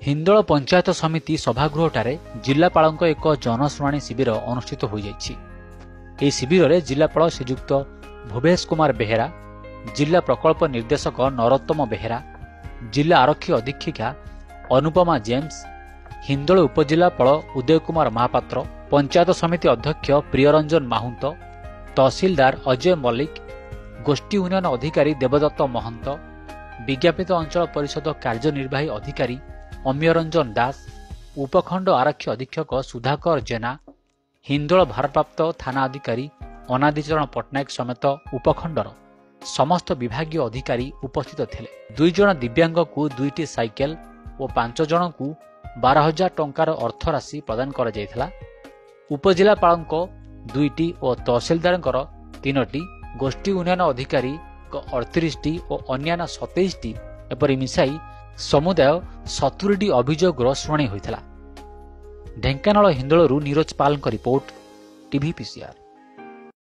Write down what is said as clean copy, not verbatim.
हिंदोल पंचायत समिति सभागृहଠାରେ जिलापालଙ୍କ ଏକ जनशुणाणी शिविर अनुष्ठित ହୋଇଯାଇଛି। ଏହି ଶିବିରରେ ଜିଲ୍ଲାପାଳ ଶ୍ରୀଯୁକ୍ତ ଭୁବେଶ କୁମାର ବେହେରା, ଜିଲ୍ଲା ପ୍ରକଳ୍ପ ନିର୍ଦ୍ଦେଶକ ନରୋତ୍ତମ ବେହେରା, ଜିଲ୍ଲା ଆରକ୍ଷୀ ଅଧୀକ୍ଷିକା ଅନୁପମା ଜେମ୍ସ, ହିନ୍ଦୋଳ ଉପଜିଲ୍ଲାପାଳ ଉଦୟ କୁମାର ମହାପାତ୍ର, ପଞ୍ଚାୟତ ସମିତି ଅଧ୍ୟକ୍ଷ ପ୍ରିୟରଞ୍ଜନ ମାହୁନ୍ତ, ତହସିଲଦାର ଅଜୟ ମଲ୍ଲିକ, ଗୋଷ୍ଠୀ ଉନ୍ନୟନ ଅଧିକାରୀ ଦେବଦତ୍ତ ମହନ୍ତ, ବିଜ୍ଞାପିତ ଅଞ୍ଚଳ ପରିଷଦ କାର୍ଯ୍ୟନିର୍ବାହୀ ଅଧିକାରୀ ଅମ୍ୟରଞ୍ଜନ ଦାସ, ଉପଖଣ୍ଡ ଆରକ୍ଷୀ ଅଧୀକ୍ଷକ ସୁଧାକର ଜେନା, ହିନ୍ଦୋଳ ଭାରପ୍ରାପ୍ତ ଥାନା ଅଧିକାରୀ ଅନାଦିଚରଣ ପଟ୍ଟନାୟକ ସମେତ ଉପଖଣ୍ଡର ସମସ୍ତ ବିଭାଗୀୟ ଅଧିକାରୀ ଉପସ୍ଥିତ ଥିଲେ। 2 ଜଣ ଦିବ୍ୟାଙ୍ଗଙ୍କୁ 2ଟି ସାଇକେଲ ଓ 5 ଜଣଙ୍କୁ 12,000 ଟଙ୍କାର ଅର୍ଥରାଶି ପ୍ରଦାନ କରାଯାଇଥିଲା। ଉପଜିଲ୍ଲାପାଳଙ୍କ 2ଟି ଓ ତହସିଲଦାରଙ୍କର 3ଟି, ଗୋଷ୍ଠୀ ଉନ୍ନୟନ ଅଧିକାରୀ 38ଟି ଓ ଅନ୍ୟାନ୍ୟ 27ଟି, ଏପରି ମିଶାଇ ସମୁଦାୟ 70ଟି ଅଭିଯୋଗର ଶୁଣାଣି ହୋଇଥିଲା। ଢେଙ୍କାନାଳ ହିନ୍ଦୋଳରୁ ନିରୋଜ ପାଲଙ୍କ ରିପୋର୍ଟ, ଟିଭି PCR।